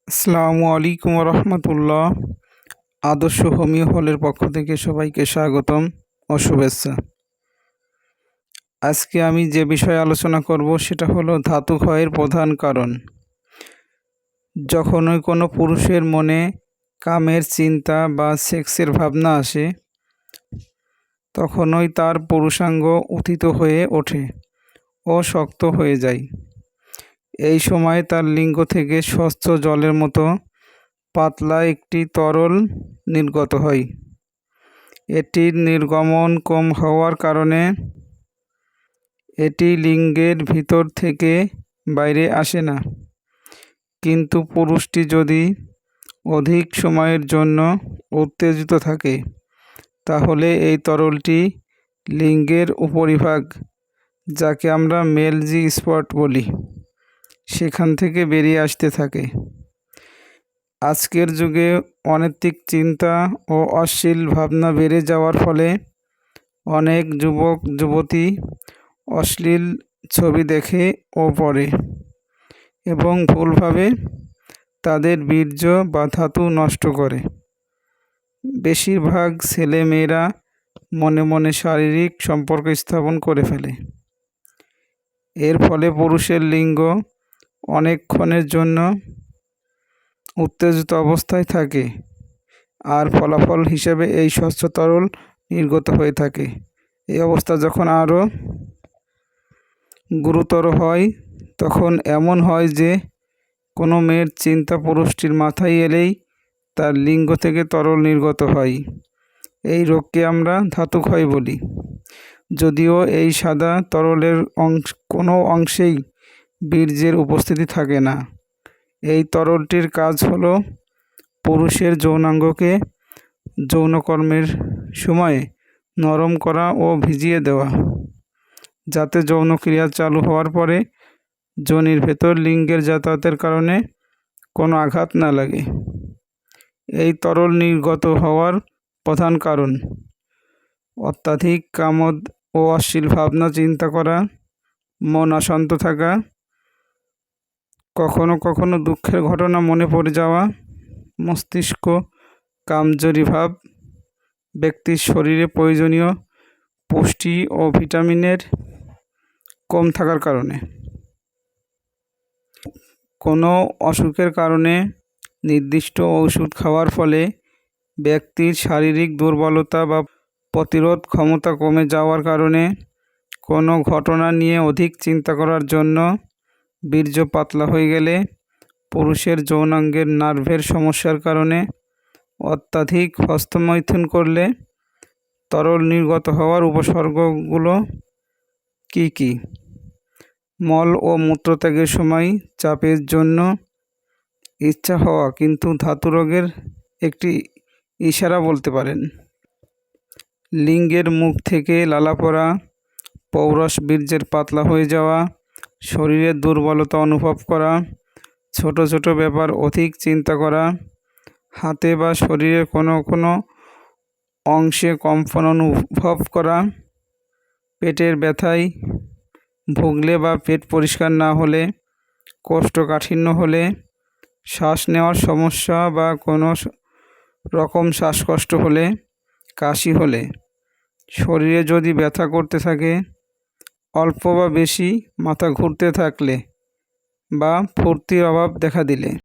আসসালামু আলাইকুম রহমতুল্লাহ। আদর্শ হোমিও হলের পক্ষ থেকে সবাইকে স্বাগতম ও শুভেচ্ছা। আজকে আমি যে বিষয়ে আলোচনা করব সেটা হলো ধাতু ক্ষয়ের প্রধান কারণ। যখনই কোনো পুরুষের মনে কামের চিন্তা বা সেক্সের ভাবনা আসে, তখনই তার পুরুষাঙ্গ উত্থিত হয়ে ওঠে ও শক্ত হয়ে যায়। এই সময় তার লিঙ্গ থেকে স্বচ্ছ জলের মতো পাতলা একটি তরল নির্গত হয়। এটির নির্গমন কম হওয়ার কারণে এটি লিঙ্গের ভিতর থেকে বাইরে আসে না। কিন্তু পুরুষটি যদি অধিক সময়ের জন্য উত্তেজিত থাকে, তাহলে এই তরলটি লিঙ্গের উপরিভাগ, যাকে আমরা মেল জি স্পট বলি, সেখান থেকে বেরিয়ে আসতে থাকে। আজকের যুগে অনৈতিক চিন্তা ও অশ্লীল ভাবনা বেড়ে যাওয়ার ফলে অনেক যুবক যুবতী অশ্লীল ছবি দেখে ও পড়ে এবং ভুলভাবে তাদের বীর্য বা ধাতু নষ্ট করে। বেশিরভাগ ছেলে মেয়েরা মনে মনে শারীরিক সম্পর্ক স্থাপন করে ফেলে। এর ফলে পুরুষের লিঙ্গ অনেকক্ষণের জন্য উত্তেজিত অবস্থায় থাকে, আর ফলাফল হিসেবে এই স্বচ্ছ তরল নির্গত হয়ে থাকে। এই অবস্থা যখন আরও গুরুতর হয়, তখন এমন হয় যে কোনো মেয়ের চিন্তা পুরুষটির মাথায় এলেই তার লিঙ্গ থেকে তরল নির্গত হয়। এই রোগকে আমরা ধাতুক্ষয় বলি। যদিও এই সাদা তরলের কোনো অংশেই বীর্যের উপস্থিতি থাকে না। এই তরলটির কাজ হলো পুরুষের যৌনাঙ্গকে যৌনকর্মের সময়ে নরম করা ও ভিজিয়ে দেওয়া, যাতে যৌনক্রিয়া চালু হওয়ার পরে যোনির ভেতর লিঙ্গের যাতায়াতের কারণে কোনো আঘাত না লাগে। এই তরল নির্গত হওয়ার প্রধান কারণ অত্যাধিক কামদ ও অশ্লীল ভাবনা চিন্তা করা, মন অশান্ত থাকা, কখনো কখনো দুঃখের ঘটনা মনে পড়ে যাওয়া, মস্তিষ্ক কামজোরি ভাব, ব্যক্তির শরীরে প্রয়োজনীয় পুষ্টি ও ভিটামিনের কম থাকার কারণে। কোনো অসুখের কারণে নির্দিষ্ট ওষুধ খাওয়ার ফলে ব্যক্তির শারীরিক দুর্বলতা বা প্রতিরোধ ক্ষমতা কমে যাওয়ার কারণে, কোনো ঘটনা নিয়ে অধিক চিন্তা করার জন্য বীর্য পাতলা হয়ে গেলে, পুরুষের যৌনাঙ্গের নার্ভের সমস্যার কারণে, অত্যাধিক হস্তমৈথুন করলে। তরল নির্গত হওয়ার উপসর্গগুলো কি কি? মল ও মূত্রত্যাগের সময় চাপের জন্য ইচ্ছা হওয়া কিন্তু ধাতু রোগের একটি ইশারা বলতে পারেন। লিঙ্গের মুখ থেকে লালা পড়া, পৌরস বীর্যের পাতলা হয়ে যাওয়া, শরীরের দুর্বলতা অনুভব করা, ছোট ছোট ব্যাপার অধিক চিন্তা করা, হাতে বা শরীরের কোনো অংশে কম্পন অনুভব করা, পেটের ব্যথায় ভুগলে বা পেট পরিষ্কার না হলে, কোষ্ঠকাঠিন্য হলে, শ্বাস নেওয়ার সমস্যা বা কোনো রকম শ্বাসকষ্ট হলে, কাশি হলে, শরীরে যদি ব্যথা করতে থাকে, অল্প বা বেশি মাথা ঘুরতে থাকলে বা ফুর্তির অভাব দেখা দিলে।